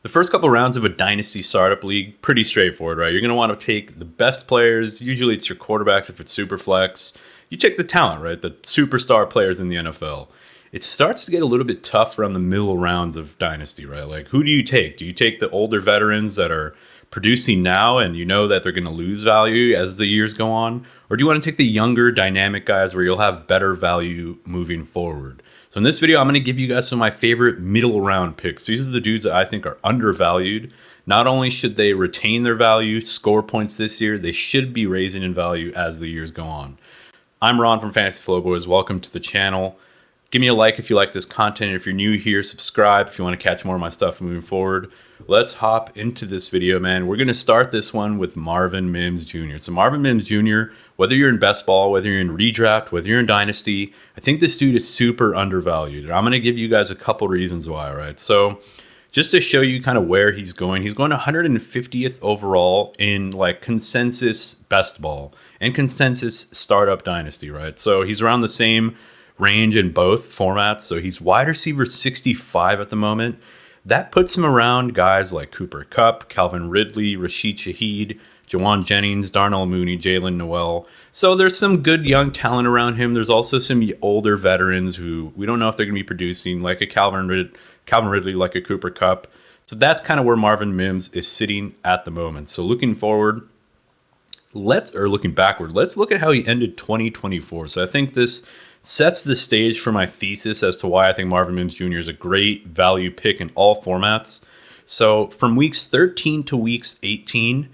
The first couple rounds of a Dynasty startup league, pretty straightforward, right? You're going to want to take the best players. Usually it's your quarterbacks if it's super flex. You take the talent, right? The superstar players in the NFL. It starts to get a little bit tough around the middle rounds of Dynasty, right? Like, who do you take? Do you take the older veterans that are producing now and you know that they're going to lose value as the years go on? Or do you want to take the younger, dynamic guys where you'll have better value moving forward? So in this video, I'm going to give you guys some of my favorite middle round picks. These are the dudes that I think are undervalued. Not only should they retain their value, score points this year, they should be raising in value as the years go on. I'm Ron from Fantasy Flow Boys. Welcome to the channel. Give me a like if you like this content. If you're new here, subscribe if you want to catch more of my stuff moving forward. Let's hop into this video, man. We're going to start this one with Marvin Mims Jr. So Marvin Mims Jr., whether you're in best ball, whether you're in redraft, whether you're in dynasty, I think this dude is super undervalued. And I'm going to give you guys a couple reasons why, right? So just to show you kind of where he's going 150th overall in like consensus best ball and consensus startup dynasty, right? So he's around the same range in both formats. So he's wide receiver 65 at the moment. That puts him around guys like Cooper Kupp, Calvin Ridley, Rashid Shaheed, Jauan Jennings, Darnell Mooney, Jalen Noel. So there's some good young talent around him. There's also some older veterans who we don't know if they're going to be producing, like a Calvin Ridley, like a Cooper Kupp. So that's kind of where Marvin Mims is sitting at the moment. So looking forward, looking backward, let's look at how he ended 2024. So I think this sets the stage for my thesis as to why I think Marvin Mims Jr. is a great value pick in all formats. So from weeks 13 to weeks 18,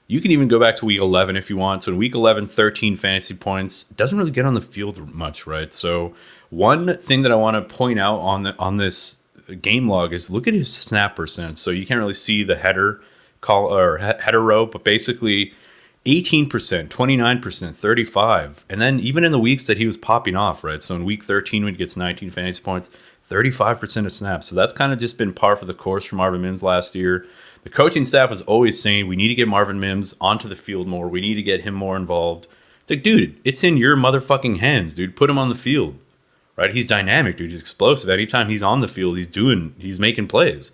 you can even go back to week 11 if you want. So in week 11, 13 fantasy points. Doesn't really get on the field much, right? So one thing that I want to point out on this game log is look at his snap percent. So you can't really see the header row, but basically 18%, 29%, 35%. And then even in the weeks that he was popping off, right? So in week 13, when he gets 19 fantasy points, 35% of snaps. So that's kind of just been par for the course for Marvin Mims last year. The coaching staff was always saying, we need to get Marvin Mims onto the field more. We need to get him more involved. It's like, dude, it's in your motherfucking hands, dude. Put him on the field, right? He's dynamic, dude. He's explosive. Anytime he's on the field, he's making plays.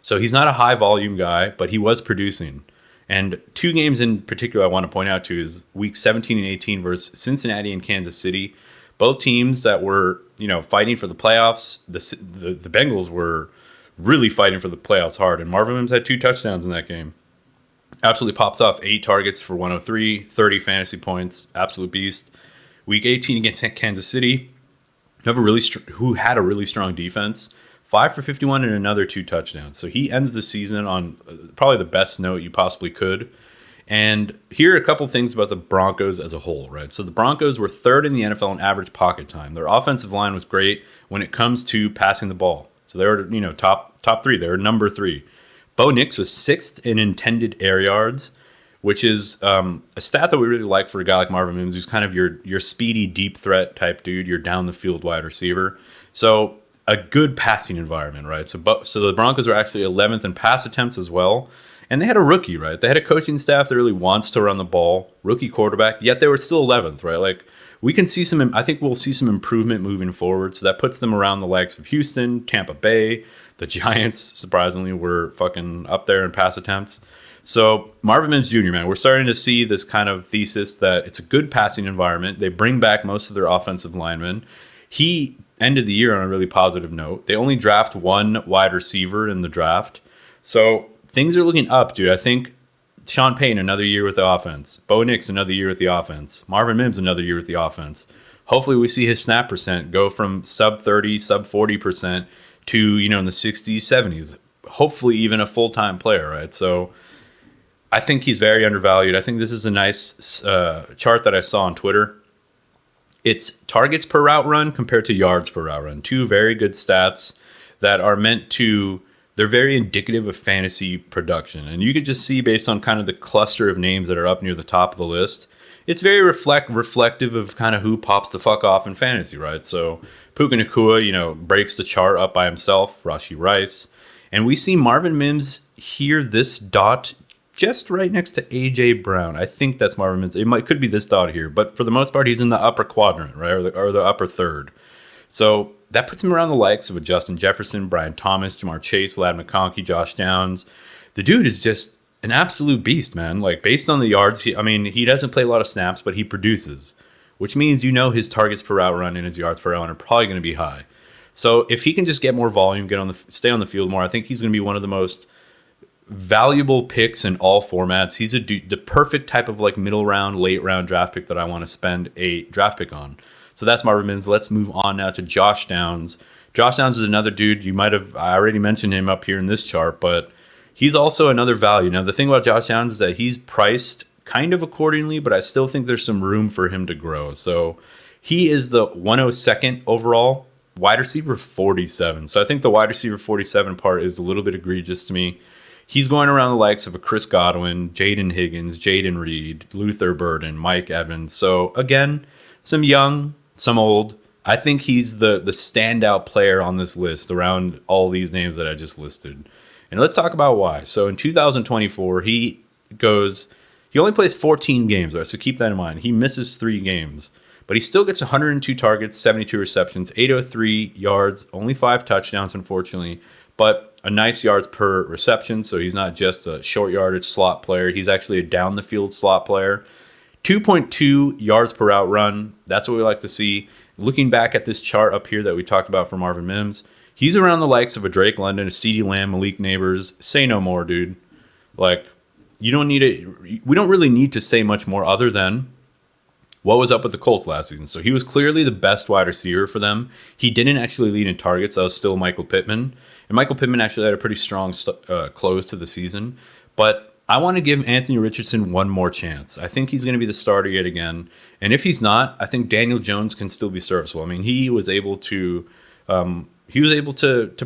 So he's not a high volume guy, but he was producing. And two games in particular I want to point out to is week 17 and 18 versus Cincinnati and Kansas City. Both teams that were, fighting for the playoffs. The Bengals were really fighting for the playoffs hard. And Marvin Mims had 2 touchdowns in that game. Absolutely pops off. 8 targets for 103, 30 fantasy points. Absolute beast. Week 18 against Kansas City, who had a really strong defense. 5 for 51 and another 2 touchdowns. So he ends the season on probably the best note you possibly could. And here are a couple things about the Broncos as a whole, right? So the Broncos were 3rd in the NFL in average pocket time. Their offensive line was great when it comes to passing the ball. So they were, top 3. They were number 3. Bo Nix was 6th in intended air yards, which is a stat that we really like for a guy like Marvin Mims, who's kind of your speedy deep threat type dude, your down the field wide receiver. So a good passing environment, right? So the Broncos were actually 11th in pass attempts as well. And they had a rookie, right? They had a coaching staff that really wants to run the ball, rookie quarterback, yet they were still 11th, right? Like, we can see I think we'll see some improvement moving forward. So that puts them around the likes of Houston, Tampa Bay. The Giants, surprisingly, were fucking up there in pass attempts. So Marvin Mims Jr., man, we're starting to see this kind of thesis that it's a good passing environment. They bring back most of their offensive linemen. He ended the year on a really positive note. They only draft 1 wide receiver in the draft. So things are looking up, dude. I think Sean Payton, another year with the offense. Bo Nix, another year with the offense. Marvin Mims, another year with the offense. Hopefully we see his snap percent go from sub 30, sub 40% to, in the 60s, 70s. Hopefully even a full-time player, right? So I think he's very undervalued. I think this is a nice chart that I saw on Twitter. It's targets per route run compared to yards per route run. 2 very good stats that are they're very indicative of fantasy production. And you could just see based on kind of the cluster of names that are up near the top of the list, it's very reflective of kind of who pops the fuck off in fantasy, right? So Puka Nacua, breaks the chart up by himself, Rashee Rice. And we see Marvin Mims here, this dot, just right next to A.J. Brown. I think that's Marvin Mims. It could be this dot here, but for the most part, he's in the upper quadrant, right, or the upper third. So that puts him around the likes of a Justin Jefferson, Brian Thomas, Jamar Chase, Ladd McConkey, Josh Downs. The dude is just an absolute beast, man. Like, based on the yards, he doesn't play a lot of snaps, but he produces, which means his targets per route run and his yards per run are probably going to be high. So if he can just get more volume, stay on the field more, I think he's going to be one of the most valuable picks in all formats. He's the perfect type of like middle round, late round draft pick that I want to spend a draft pick on. So that's Marvin Mims. Let's move on now to Josh Downs. Josh Downs is another dude. I already mentioned him up here in this chart, but he's also another value. Now, the thing about Josh Downs is that he's priced kind of accordingly, but I still think there's some room for him to grow. So he is the 102nd overall, wide receiver 47. So I think the wide receiver 47 part is a little bit egregious to me. He's going around the likes of a Chris Godwin, Jaden Higgins, Jaden Reed, Luther Burden, Mike Evans. So again, some young, some old. I think he's the standout player on this list around all these names that I just listed. And let's talk about why. So in 2024, he only plays 14 games, right? So keep that in mind. He misses 3 games, but he still gets 102 targets, 72 receptions, 803 yards, only 5 touchdowns, unfortunately, but a nice yards per reception. So he's not just a short yardage slot player. He's actually a down the field slot player. 2.2 yards per route run. That's what we like to see. Looking back at this chart up here that we talked about for Marvin Mims, he's around the likes of a Drake London, a CeeDee Lamb, Malik Neighbors. Say no more, dude. Like, we don't really need to say much more other than what was up with the Colts last season. So he was clearly the best wide receiver for them. He didn't actually lead in targets. That was still Michael Pittman. And Michael Pittman actually had a pretty strong close to the season. But I want to give Anthony Richardson one more chance. I think he's going to be the starter yet again. And if he's not, I think Daniel Jones can still be serviceable. I mean, he was able to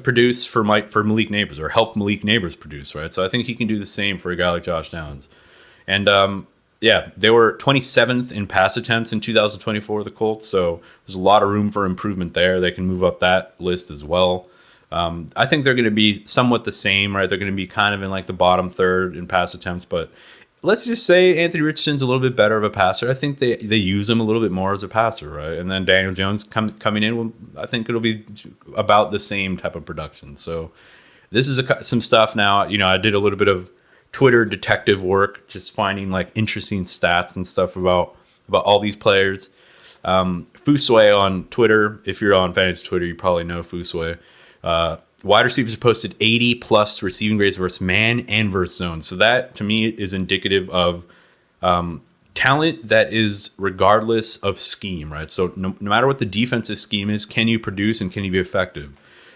produce for Malik Neighbors, or help Malik Neighbors produce, right? So I think he can do the same for a guy like Josh Downs. And they were 27th in pass attempts in 2024, the Colts. So there's a lot of room for improvement there. They can move up that list as well. I think they're going to be somewhat the same, right? They're going to be kind of in like the bottom third in pass attempts, but let's just say Anthony Richardson's a little bit better of a passer. I think they use him a little bit more as a passer, right? And then Daniel Jones coming in, I think it'll be about the same type of production. So this is some stuff now. I did a little bit of Twitter detective work, just finding like interesting stats and stuff about all these players. Fusue on Twitter, if you're on fantasy Twitter, you probably know Fusue. Wide receivers posted 80 plus receiving grades versus man and versus zone. So that to me is indicative of talent that is regardless of scheme, right? So no matter what the defensive scheme is, can you produce and can you be effective?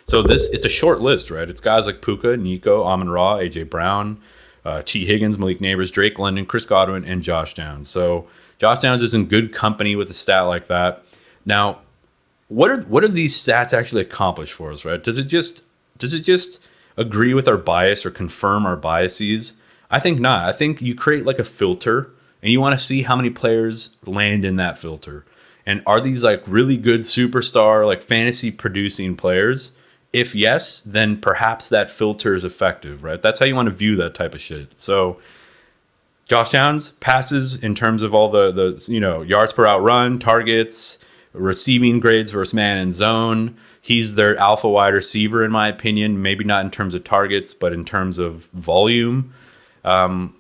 So it's a short list, right? It's guys like Puka, Nico, Amon-Ra, AJ Brown, T. Higgins, Malik Neighbors, Drake London, Chris Godwin, and Josh Downs. So Josh Downs is in good company with a stat like that. Now, what are these stats actually accomplish for us, right? Does it just agree with our bias or confirm our biases? I think not. I think you create like a filter and you want to see how many players land in that filter. And are these like really good superstar, like fantasy producing players? If yes, then perhaps that filter is effective, right? That's how you want to view that type of shit. So Josh Downs passes in terms of all the yards per out run, targets, receiving grades versus man and zone. He's their alpha wide receiver, in my opinion. Maybe not in terms of targets, but in terms of volume. Then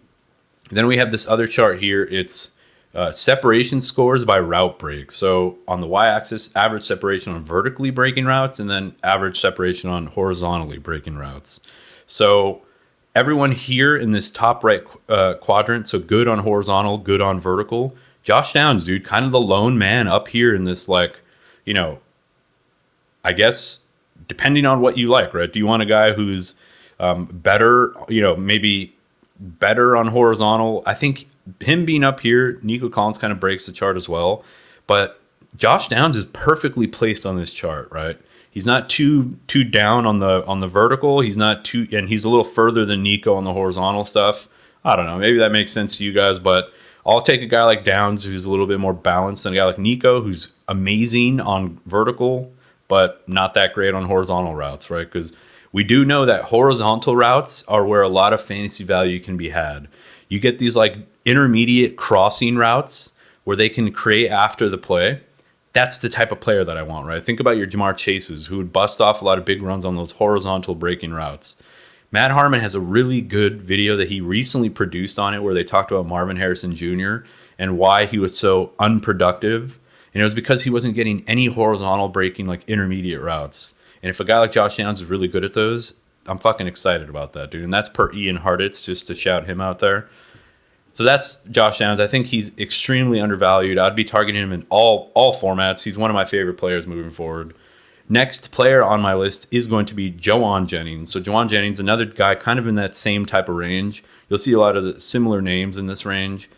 we have this other chart here. It's separation scores by route break. So on the y-axis, average separation on vertically breaking routes, and then average separation on horizontally breaking routes. So everyone here in this top right quadrant, so good on horizontal, good on vertical. Josh Downs, dude, kind of the lone man up here in this, like, I guess depending on what you like, right? Do you want a guy who's better, maybe better on horizontal? I think him being up here, Nico Collins kind of breaks the chart as well. But Josh Downs is perfectly placed on this chart, right? He's not too down on the vertical. He's not too, and he's a little further than Nico on the horizontal stuff. I don't know. Maybe that makes sense to you guys, but I'll take a guy like Downs who's a little bit more balanced than a guy like Nico who's amazing on vertical, but not that great on horizontal routes, right? Because we do know that horizontal routes are where a lot of fantasy value can be had. You get these like intermediate crossing routes where they can create after the play. That's the type of player that I want, right? Think about your Jamar Chases, who would bust off a lot of big runs on those horizontal breaking routes. Matt Harmon has a really good video that he recently produced on it where they talked about Marvin Harrison Jr. and why he was so unproductive. And it was because he wasn't getting any horizontal breaking, like intermediate routes. And if a guy like Josh Downs is really good at those, I'm fucking excited about that, dude. And that's per Ian Hartitz, just to shout him out there. So that's Josh Downs. I think he's extremely undervalued. I'd be targeting him in all formats. He's one of my favorite players moving forward. Next player on my list is going to be Jauan Jennings. So Jauan Jennings, another guy kind of in that same type of range. You'll see a lot of the similar names in this range.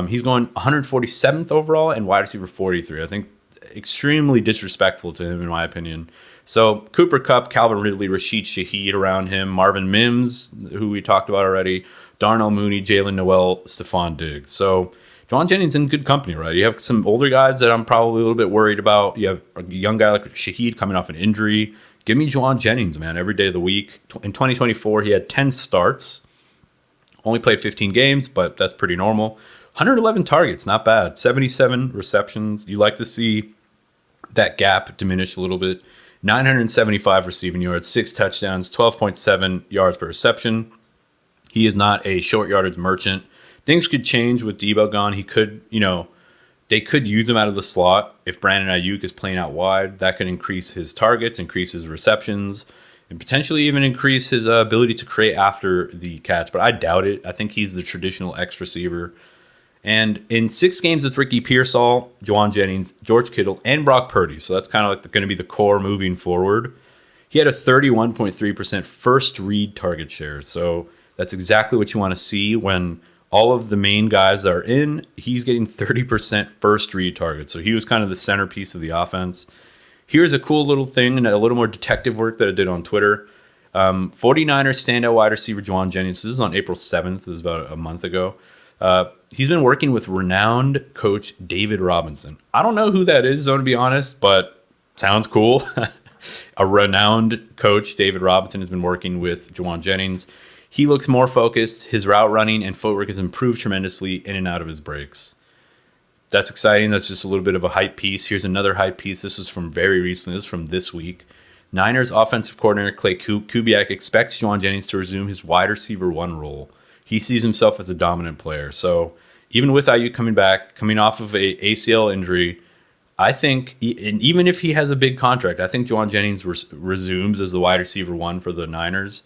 He's going 147th overall and wide receiver 43. I think extremely disrespectful to him, in my opinion. So Cooper Kupp, Calvin Ridley, Rashid Shaheed around him, Marvin Mims, who we talked about already, Darnell Mooney, Jalen Noel, Stephon Diggs. So Jauan Jennings in good company, right? You have some older guys that I'm probably a little bit worried about. You have a young guy like Shaheed coming off an injury. Give me Jauan Jennings, man, every day of the week. In 2024, he had 10 starts. Only played 15 games, but that's pretty normal. 111 targets, not bad. 77 receptions. You like to see that gap diminish a little bit. 975 receiving yards, 6 touchdowns, 12.7 yards per reception. He is not a short yardage merchant. Things could change with Debo gone. He could, they could use him out of the slot. If Brandon Ayuk is playing out wide, that could increase his targets, increase his receptions, and potentially even increase his ability to create after the catch. But I doubt it. I think he's the traditional X receiver. And in 6 games with Ricky Pearsall, Jauan Jennings, George Kittle, and Brock Purdy, so that's kind of like going to be the core moving forward, he had a 31.3% first read target share. So that's exactly what you want to see when all of the main guys that are in, he's getting 30% first read targets. So he was kind of the centerpiece of the offense. Here's a cool little thing and a little more detective work that I did on Twitter. 49ers standout wide receiver Jauan Jennings. This is on April 7th. This is about a month ago. He's been working with renowned coach David Robinson. I don't know who that is, to be honest, but sounds cool. A renowned coach, David Robinson, has been working with Jauan Jennings. He looks more focused. His route running and footwork has improved tremendously in and out of his breaks. That's exciting. That's just a little bit of a hype piece. Here's another hype piece. This is from very recently. This is from this week. Niners offensive coordinator Clay Kubiak expects Jauan Jennings to resume his wide receiver 1 role. He sees himself as a dominant player. So even with Ayuk coming back, coming off of a ACL injury, I think, and even if he has a big contract, I think Jauan Jennings resumes as the wide receiver 1 for the Niners.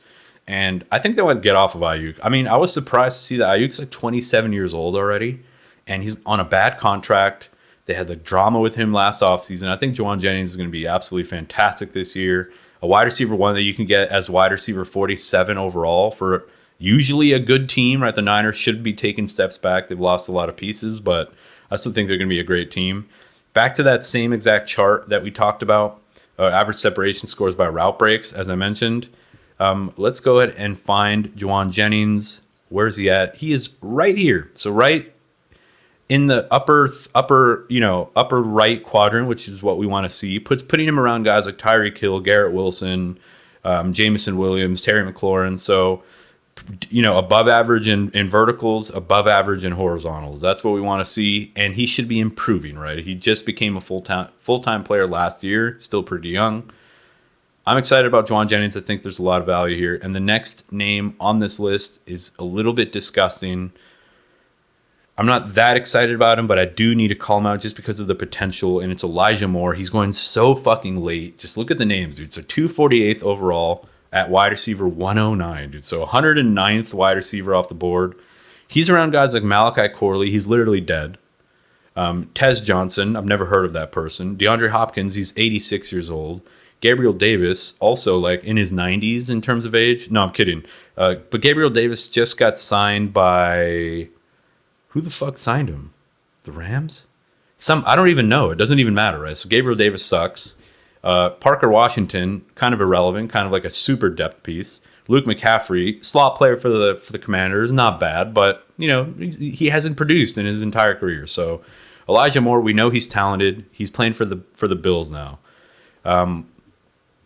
And I think they want to get off of Ayuk. I mean, I was surprised to see that Ayuk's like 27 years old already, and he's on a bad contract. They had the drama with him last offseason. I think Jauan Jennings is going to be absolutely fantastic this year. A wide receiver 1 that you can get as wide receiver 47 overall for usually a good team, right? The Niners should be taking steps back. They've lost a lot of pieces, but I still think they're going to be a great team. Back to that same exact chart that we talked about, average separation scores by route breaks, as I mentioned. Let's go ahead and find Jauan Jennings. Where's he at? He is right here. So right in the upper right quadrant, which is what we want to see. Putting him around guys like Tyreek Hill, Garrett Wilson, Jamison Williams, Terry McLaurin. So, above average in verticals, above average in horizontals. That's what we want to see. And he should be improving, right? He just became a full-time player last year, still pretty young. I'm excited about Jauan Jennings. I think there's a lot of value here. And the next name on this list is a little bit disgusting. I'm not that excited about him, but I do need to call him out just because of the potential, and it's Elijah Moore. He's going so fucking late. Just look at the names, dude. So 248th overall at wide receiver 109, dude. So 109th wide receiver off the board. He's around guys like Malachi Corley. He's literally dead. Tez Johnson. I've never heard of that person. DeAndre Hopkins. He's 86 years old. Gabriel Davis, also like in his 90s in terms of age. No, I'm kidding. But Gabriel Davis just got signed by... Who the fuck signed him? The Rams? I don't even know. It doesn't even matter, right? So Gabriel Davis sucks. Parker Washington, kind of irrelevant, kind of like a super depth piece. Luke McCaffrey, slot player for the Commanders, not bad, but he hasn't produced in his entire career. So Elijah Moore, we know he's talented. He's playing for the Bills now.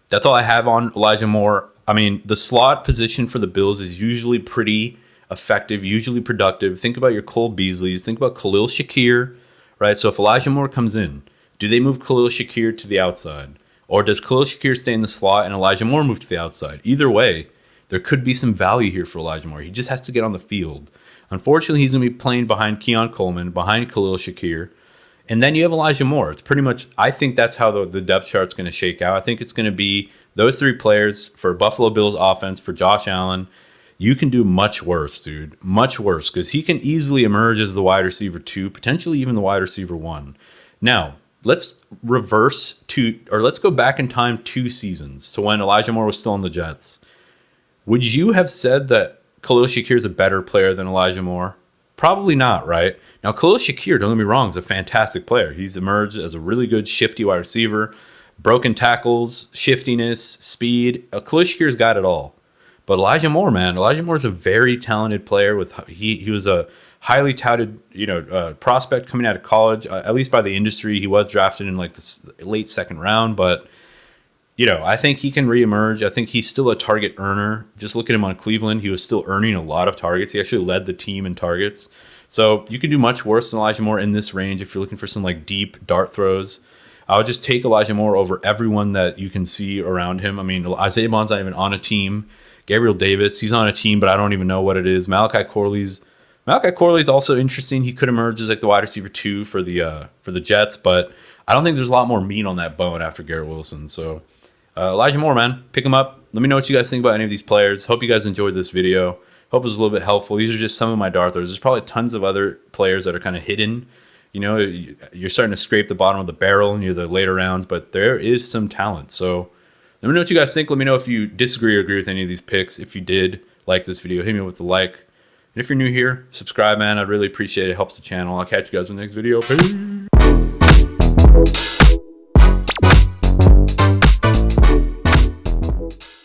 That's all I have on Elijah Moore. I mean, the slot position for the Bills is usually pretty effective, usually productive. Think about your Cole Beasleys. Think about Khalil Shakir, right? So if Elijah Moore comes in, Do they move Khalil Shakir to the outside? Or does Khalil Shakir stay in the slot and Elijah Moore move to the outside? Either way, there could be some value here for Elijah Moore. He just has to get on the field. Unfortunately, he's going to be playing behind Keon Coleman, behind Khalil Shakir. And then you have Elijah Moore. It's pretty much, I think that's how the depth chart's going to shake out. I think it's going to be those three players for Buffalo Bills offense, for Josh Allen. You can do much worse, dude. Much worse, because he can easily emerge as the wide receiver 2, potentially even the wide receiver 1. Now, let's let's go back in time 2 seasons to when Elijah Moore was still on the Jets. Would you have said that Khalil Shakir is a better player than Elijah Moore? Probably not, right? Now, Khalil Shakir, don't get me wrong, is a fantastic player. He's emerged as a really good shifty wide receiver, broken tackles, shiftiness, speed. Khalil Shakir's got it all. But Elijah Moore, man, Elijah Moore is a very talented player. He was a highly touted prospect coming out of college, at least by the industry. He was drafted in like the late second round, but I think he can reemerge. I think he's still a target earner. Just look at him on Cleveland. He was still earning a lot of targets. He actually led the team in targets. So you can do much worse than Elijah Moore in this range if you're looking for some like deep dart throws. I would just take Elijah Moore over everyone that you can see around him. I mean, Isaiah Bond's not even on a team. Gabriel Davis, he's on a team, but I don't even know what it is. Malachi Corley's also interesting. He could emerge as like the wide receiver 2 for the Jets, but I don't think there's a lot more meat on that bone after Garrett Wilson. So Elijah Moore, man, pick him up. Let me know what you guys think about any of these players. Hope you guys enjoyed this video. Hope it was a little bit helpful. These are just some of my dart throws. There's probably tons of other players that are kind of hidden. You're starting to scrape the bottom of the barrel near the later rounds, but there is some talent. So let me know what you guys think. Let me know if you disagree or agree with any of these picks. If you did like this video, hit me with a like. And if you're new here, subscribe, man. I'd really appreciate it. It helps the channel. I'll catch you guys in the next video. Peace.